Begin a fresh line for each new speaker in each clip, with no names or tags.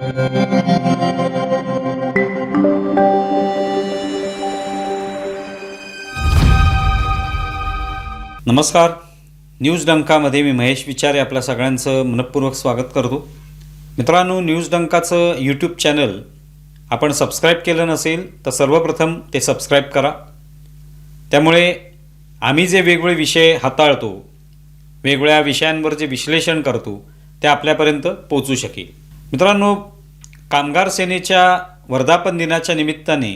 नमस्कार. न्यूज डंकामध्ये मी महेश विचारे आपल्या सगळ्यांचं मनपूर्वक स्वागत करतो. मित्रांनो, न्यूज डंकाचं यूट्यूब चॅनल आपण सबस्क्राईब केलं नसेल तर सर्वप्रथम ते सबस्क्राईब करा. त्यामुळे आम्ही जे वेगवेगळे विषय हाताळतो, वेगवेगळ्या विषयांवर जे विश्लेषण करतो ते आपल्यापर्यंत पोहोचू शकेल. मित्रांनो, कामगार सेनेच्या वर्धापन दिनाच्या निमित्ताने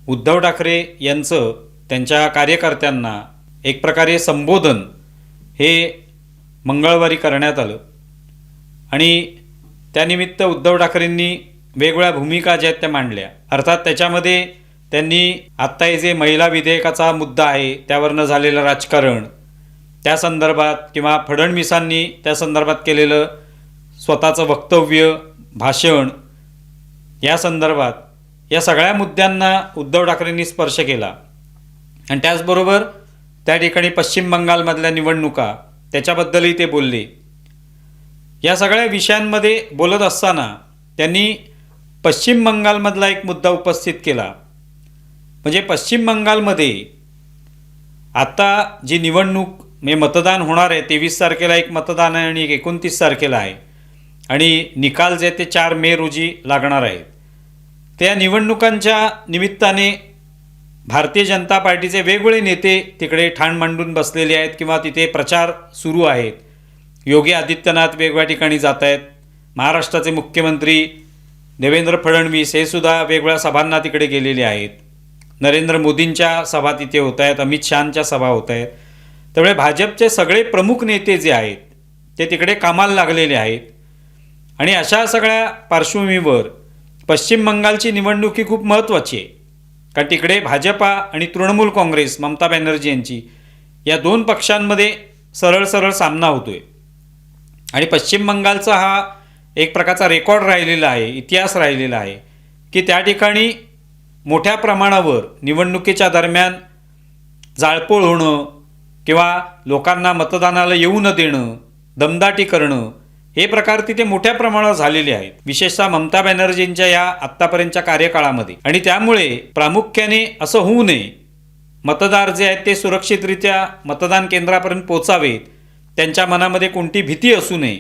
उद्धव ठाकरे यांचं त्यांच्या कार्यकर्त्यांना एक प्रकारे संबोधन हे मंगळवारी करण्यात आलं आणि त्यानिमित्त उद्धव ठाकरेंनी वेगवेगळ्या भूमिका ज्या आहेत त्या मांडल्या. अर्थात त्याच्यामध्ये त्यांनी आत्ता हे जे महिला विधेयकाचा मुद्दा आहे त्यावरनं झालेलं राजकारण, त्या संदर्भात किंवा फडणवीसांनी त्या संदर्भात केलेलं स्वतःचं वक्तव्य, भाषण, या संदर्भात या सगळ्या मुद्द्यांना उद्धव ठाकरेंनी स्पर्श केला. आणि त्याचबरोबर त्या ठिकाणी पश्चिम बंगालमधल्या निवडणुका त्याच्याबद्दलही ते बोलले. या सगळ्या विषयांमध्ये बोलत असताना त्यांनी पश्चिम बंगालमधला एक मुद्दा उपस्थित केला. म्हणजे पश्चिम बंगालमध्ये आता जी निवडणूक मतदान होणार आहे, 23 तारखेला एक मतदान आहे आणि 29 तारखेला आहे आणि निकाल जे ते 4 मे रोजी लागणार आहेत. त्या निवडणुकांच्या निमित्ताने भारतीय जनता पार्टीचे वेगवेगळे नेते तिकडे ठाण मांडून बसलेले आहेत किंवा तिथे प्रचार सुरू आहेत. योगी आदित्यनाथ वेगवेगळ्या ठिकाणी जात आहेत. महाराष्ट्राचे मुख्यमंत्री देवेंद्र फडणवीस हे सुद्धा वेगवेगळ्या सभांना तिकडे गेलेले आहेत. नरेंद्र मोदींच्या सभा तिथे होत आहेत, अमित शहांच्या सभा होत आहेत. त्यामुळे भाजपचे सगळे प्रमुख नेते जे आहेत ते तिकडे कामाला लागलेले आहेत. आणि अशा सगळ्या पार्श्वभूमीवर पश्चिम बंगालची निवडणूक ही खूप महत्त्वाची आहे. कारण तिकडे भाजपा आणि तृणमूल काँग्रेस, ममता बॅनर्जी यांची, या दोन पक्षांमध्ये सरळ सामना होतो आहे. आणि पश्चिम बंगालचा हा एक प्रकारचा रेकॉर्ड राहिलेला आहे, इतिहास राहिलेला आहे की त्या ठिकाणी मोठ्या प्रमाणावर निवडणुकीच्या दरम्यान जाळपोळ होणं किंवा लोकांना मतदानाला येऊ न देणं, दमदाटी करणं, हे प्रकार तिथे मोठ्या प्रमाणावर झालेले आहेत, विशेषतः ममता बॅनर्जींच्या या आत्तापर्यंतच्या कार्यकाळामध्ये. आणि त्यामुळे प्रामुख्याने असं होऊ नये, मतदार जे आहेत ते सुरक्षितरित्या मतदान केंद्रापर्यंत पोचावेत, त्यांच्या मनामध्ये कोणती भीती असू नये,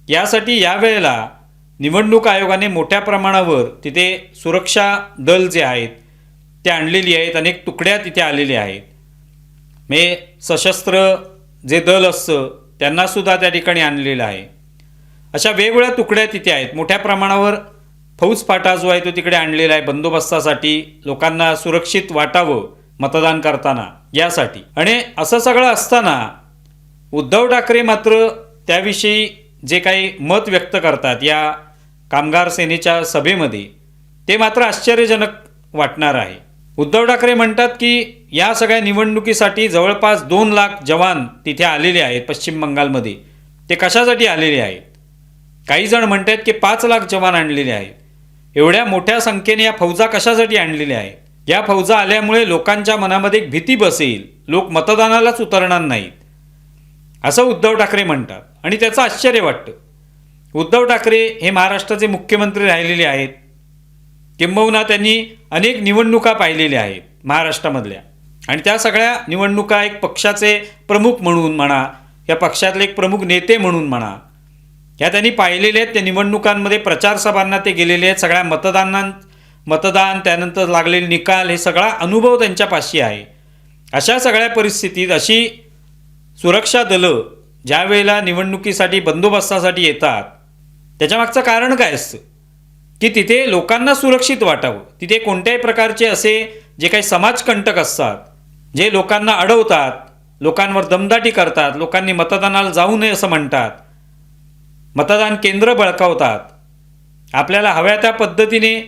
यासाठी यावेळेला निवडणूक आयोगाने मोठ्या प्रमाणावर तिथे सुरक्षा दल जे आहेत ते आणलेली आहेत. अनेक तुकड्या तिथे आलेल्या आहेत. सशस्त्र जे दल असतं त्यांनासुद्धा त्या ठिकाणी आणलेलं आहे. अशा वेगवेगळ्या तुकड्या तिथे आहेत. मोठ्या प्रमाणावर फौजफाटा जो आहे तो तिकडे आणलेला आहे बंदोबस्तासाठी, लोकांना सुरक्षित वाटावं मतदान करताना यासाठी. आणि असं सगळं असताना उद्धव ठाकरे मात्र त्याविषयी जे काही मत व्यक्त करतात या कामगार सेनेच्या सभेमध्ये, ते मात्र आश्चर्यजनक वाटणार आहे. उद्धव ठाकरे म्हणतात की या सगळ्या निवडणुकीसाठी जवळपास 2 लाख जवान तिथे आलेले आहेत पश्चिम बंगालमध्ये. ते कशासाठी आलेले आहेत? काही जण म्हणतात की 5 लाख जवान आणलेले आहेत. एवढ्या मोठ्या संख्येने या फौजा कशासाठी आणलेल्या आहेत? या फौजा आल्यामुळे लोकांच्या मनामध्ये एक भीती बसेल, लोक मतदानालाच उतरणार नाहीत, असं उद्धव ठाकरे म्हणतात. आणि त्याचं आश्चर्य वाटतं. उद्धव ठाकरे हे महाराष्ट्राचे मुख्यमंत्री राहिलेले आहेत, किंबहुना त्यांनी अनेक निवडणुका पाहिलेल्या आहेत महाराष्ट्रामधल्या. आणि त्या सगळ्या निवडणुका एक पक्षाचे प्रमुख म्हणून म्हणा, या पक्षातले एक प्रमुख नेते म्हणून म्हणा, ह्या त्यांनी पाहिलेल्या आहेत. त्या निवडणुकांमध्ये प्रचारसभांना ते गेलेले आहेत. सगळ्या मतदान त्यानंतर लागलेले निकाल, हे सगळा अनुभव त्यांच्यापाशी आहे. अशा सगळ्या परिस्थितीत अशी सुरक्षा दलं ज्या वेळेला निवडणुकीसाठी बंदोबस्तासाठी येतात, त्याच्यामागचं कारण काय असतं की तिथे लोकांना सुरक्षित वाटावं. तिथे कोणत्याही प्रकारचे असे जे काही समाजकंटक असतात, जे लोकांना अडवतात, लोकांवर दमदाटी करतात, लोकांनी मतदानाला जाऊ नये असं म्हणतात, मतदान केंद्र बळकावतात, आपल्याला हव्या त्या पद्धतीने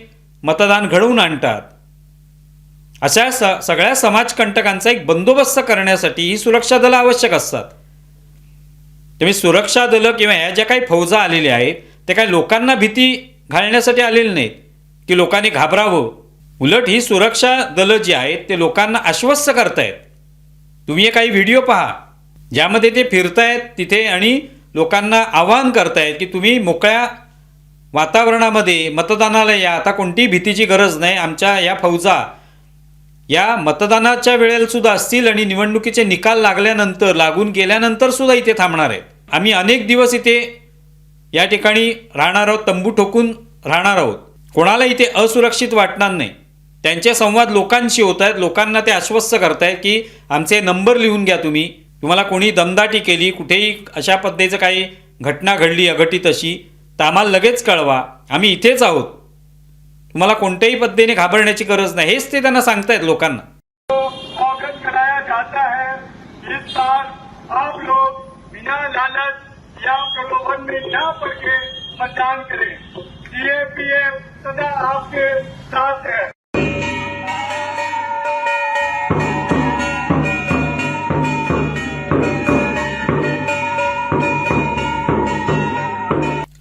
मतदान घडवून आणतात, अशा सगळ्या समाजकंटकांचा एक बंदोबस्त करण्यासाठी ही सुरक्षा दलं आवश्यक असतात. त्यामुळे सुरक्षा दलं किंवा ह्या ज्या काही फौजा आलेल्या आहेत ते काही लोकांना भीती घालण्यासाठी आलेले नाहीत की लोकांनी घाबरावं. उलट ही सुरक्षा दलं जी आहेत ते लोकांना आश्वस्त करतायत. तुम्ही काही व्हिडिओ पहा ज्यामध्ये ते फिरतायत तिथे आणि लोकांना आवाहन करतायत की तुम्ही मोकळ्या वातावरणामध्ये मतदानाला या, आता कोणतीही भीतीची गरज नाही. आमच्या या फौजा या मतदानाच्या वेळेला सुद्धा असतील आणि निवडणुकीचे निकाल लागून गेल्यानंतर सुद्धा इथे थांबणार आहेत. आम्ही अनेक दिवस इथे या ठिकाणी राहणार आहोत, तंबू ठोकून राहणार आहोत. कोणाला इथे असुरक्षित वाटणार नाही. त्यांचे संवाद लोकांशी होत आहेत. लोकांना ते आश्वस्त करतायत की आमचे नंबर लिहून घ्या, तुम्हाला कोणी दमदाटी केली, कुठेही अशा पद्धतीचं काही घटना घडली अघटित अशी, तर आम्हाला लगेच कळवा, आम्ही इथेच आहोत, तुम्हाला कोणत्याही पद्धतीने घाबरण्याची गरज नाही, हेच ते त्यांना सांगतायत लोकांना.
अवगत कराया जाता है इस बार आप लोग बिना लालच या प्रलोभन में न पड़ के मतदान करें. सीएपीएफ सदा आपके साथ है.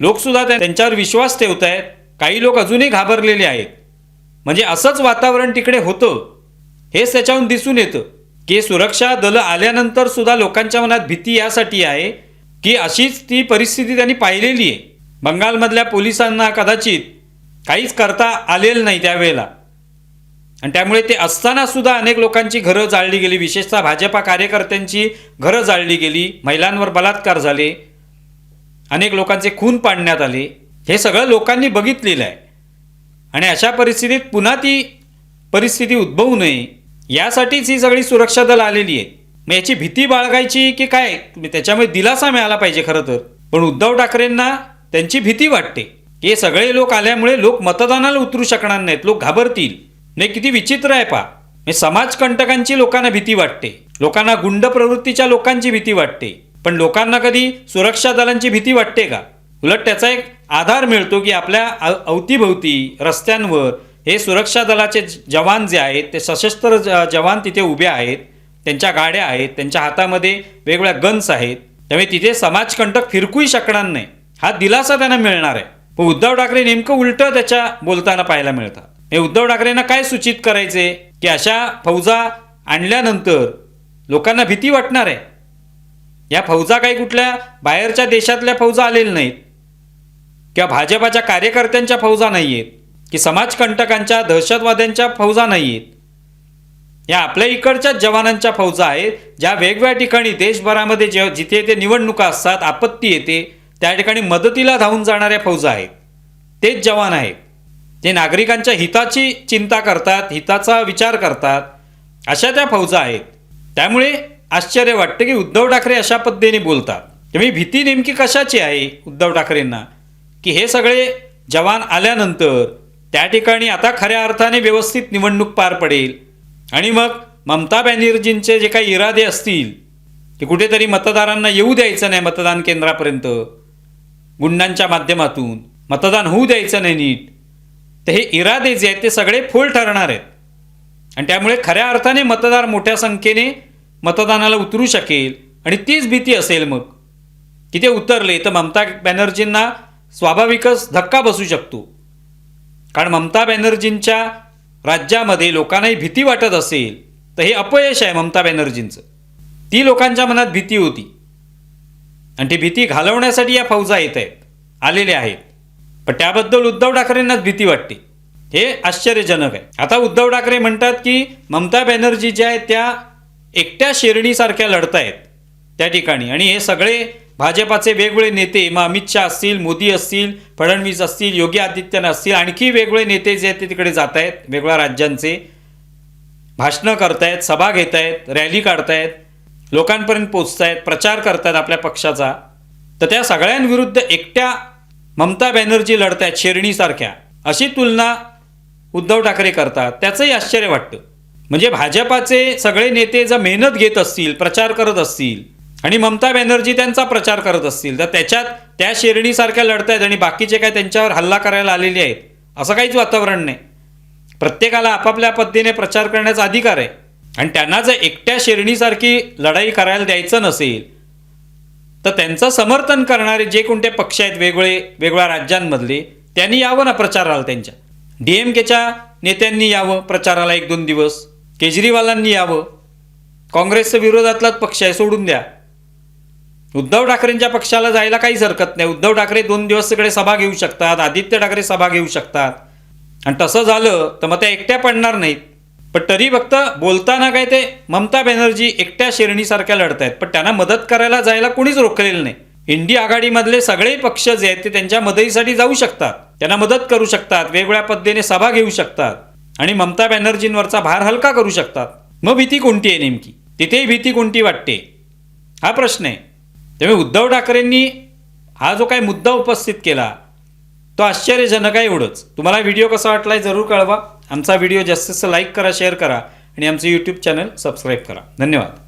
लोक सुद्धा त्यांच्यावर विश्वास ठेवत आहेत. काही लोक अजूनही घाबरलेले आहेत. म्हणजे असंच वातावरण तिकडे होतं. हेच त्याच्याहून दिसून येतं की सुरक्षा दलं आल्यानंतर सुद्धा लोकांच्या मनात भीती यासाठी आहे की अशीच ती परिस्थिती त्यांनी पाहिलेली आहे. बंगालमधल्या पोलिसांना कदाचित काहीच करता आलेलं नाही त्यावेळेला, आणि त्यामुळे ते असताना सुद्धा अनेक लोकांची घरं जाळली गेली, विशेषतः भाजपा कार्यकर्त्यांची घरं जाळली गेली, महिलांवर बलात्कार झाले, अनेक लोकांचे खून पाडण्यात आले. हे सगळं लोकांनी बघितलेलं आहे. आणि अशा परिस्थितीत पुन्हा ती परिस्थिती उद्भवू नये यासाठीच ही सगळी सुरक्षा दल आलेली आहेत. मग याची भीती बाळगायची की काय, त्याच्यामुळे दिलासा मिळाला पाहिजे खरं तर. पण उद्धव ठाकरेंना त्यांची भीती वाटते की हे सगळे लोक आल्यामुळे लोक मतदानाला उतरू शकणार नाहीत, लोक घाबरतील. नाही, किती विचित्र आहे पहा. समाजकंटकांची लोकांना भीती वाटते, लोकांना गुंड प्रवृत्तीच्या लोकांची भीती वाटते, पण लोकांना कधी सुरक्षा दलांची भीती वाटते का? उलट त्याचा एक आधार मिळतो की आपल्या अवतीभवती रस्त्यांवर हे सुरक्षा दलाचे जवान जे आहेत, ते सशस्त्र जवान तिथे उभे आहेत, त्यांच्या गाड्या आहेत, त्यांच्या हातामध्ये वेगवेगळ्या गन्स आहेत. त्यामुळे तिथे समाजकंटक फिरकूही शकणार नाही, हा दिलासा त्यांना मिळणार आहे. पण उद्धव ठाकरे नेमकं उलटं त्याच्या बोलताना पाहायला मिळतात. हे उद्धव ठाकरेंना काय सूचित करायचे की अशा फौजा आणल्यानंतर लोकांना भीती वाटणार आहे. या फौजा काही कुठल्या बाहेरच्या देशातल्या फौजा आलेल्या नाहीत किंवा भाजपाच्या कार्यकर्त्यांच्या फौजा नाही आहेत की समाजकंटकांच्या दहशतवाद्यांच्या फौजा नाही आहेत. या आपल्या इकडच्याच जवानांच्या फौजा आहेत, ज्या वेगवेगळ्या ठिकाणी देशभरामध्ये जिथे ते निवडणुका असतात, आपत्ती येते, त्या ठिकाणी मदतीला धावून जाणाऱ्या फौजा आहेत. तेच जवान आहेत जे नागरिकांच्या हिताची चिंता करतात, हिताचा विचार करतात, अशा त्या फौजा आहेत. त्यामुळे आश्चर्य वाटतं की उद्धव ठाकरे अशा पद्धतीने बोलतात. त्यामुळे भीती नेमकी कशाची आहे उद्धव ठाकरेंना की हे सगळे जवान आल्यानंतर त्या ठिकाणी आता खऱ्या अर्थाने व्यवस्थित निवडणूक पार पडेल आणि मग ममता बॅनर्जींचे जे काही इरादे असतील की कुठेतरी मतदारांना येऊ द्यायचं नाही मतदान केंद्रापर्यंत, गुंडांच्या माध्यमातून मतदान होऊ द्यायचं नाही नीट, तर हे इरादे जे आहेत ते सगळे फोल ठरणार आहेत. आणि त्यामुळे खऱ्या अर्थाने मतदार मोठ्या संख्येने मतदानाला उतरू शकेल. आणि तीच भीती असेल मग की ते उतरले तर ममता बॅनर्जींना स्वाभाविकच धक्का बसू शकतो. कारण ममता बॅनर्जींच्या राज्यामध्ये लोकांनाही भीती वाटत असेल तर हे अपयश आहे ममता बॅनर्जींचं. ती लोकांच्या मनात भीती होती आणि ती भीती घालवण्यासाठी या फौजा येत आहेत, आलेल्या आहेत. पण त्याबद्दल उद्धव ठाकरेंनाच भीती वाटते, हे आश्चर्यजनक आहे. आता उद्धव ठाकरे म्हणतात की ममता बॅनर्जी ज्या आहेत त्या एकट्या शेरणीसारख्या लढतायत त्या ठिकाणी, आणि हे सगळे भाजपाचे वेगवेगळे नेते, मग अमित शहा असतील, मोदी असतील, फडणवीस असतील, योगी आदित्यनाथ असतील, आणखी वेगवेगळे नेते जे आहेत ते तिकडे जात आहेत, वेगवेगळ्या राज्यांचे भाषणं करतायत, सभा घेत आहेत, रॅली काढतायत, लोकांपर्यंत पोचतायत, प्रचार करतायत आपल्या पक्षाचा. तर त्या सगळ्यांविरुद्ध एकट्या ममता बॅनर्जी लढतायत शेरणीसारख्या, अशी तुलना उद्धव ठाकरे करतात. त्याचंही आश्चर्य वाटतं. म्हणजे भाजपाचे सगळे नेते जर मेहनत घेत असतील, प्रचार करत असतील आणि ममता बॅनर्जी त्यांचा प्रचार करत असतील, तर त्याच्यात त्या शेरणीसारख्या लढतायत आणि बाकीचे काय त्यांच्यावर हल्ला करायला आलेले आहेत असं काहीच वातावरण नाही. प्रत्येकाला आपापल्या पद्धतीने प्रचार करण्याचा अधिकार आहे. आणि त्यांना जर एकट्या शेरणीसारखी लढाई करायला द्यायचं नसेल तर त्यांचं समर्थन करणारे जे कोणते पक्ष आहेत वेगवेगळ्या राज्यांमधले, त्यांनी यावं ना प्रचाराला. त्यांच्या DMKच्या नेत्यांनी यावं प्रचाराला 1-2 दिवस, केजरीवालांनी यावं. काँग्रेसच्या विरोधातलाच पक्ष आहे, सोडून द्या. उद्धव ठाकरेंच्या पक्षाला जायला काहीच हरकत नाही. उद्धव ठाकरे 2 दिवस सगळे सभा घेऊ शकतात, आदित्य ठाकरे सभा घेऊ शकतात, आणि तसं झालं तर मग त्या एकट्या पडणार नाहीत. पण तरी फक्त बोलताना काय ते ममता बॅनर्जी एकट्या शेरणीसारख्या लढत आहेत, पण त्यांना मदत करायला जायला कुणीच रोखलेलं नाही. इंडिया आघाडीमधले सगळे पक्ष जे आहेत ते त्यांच्या मदतीसाठी जाऊ शकतात, त्यांना मदत करू शकतात, वेगवेगळ्या पद्धतीने सभा घेऊ शकतात आणि ममता बॅनर्जींवरचा भार हलका करू शकतात. मग भीती कोणती आहे नेमकी? तिथेही भीती कोणती वाटते हा प्रश्न आहे. त्यामुळे उद्धव ठाकरेंनी हा जो काही मुद्दा उपस्थित केला तो आश्चर्यजनक आहे. एवढंच. तुम्हाला व्हिडिओ कसा वाटला जरूर कळवा. आमचा व्हिडिओ जास्तीत जास्त लाईक करा, शेअर करा आणि आमचं यूट्यूब चॅनल सबस्क्राईब करा. धन्यवाद.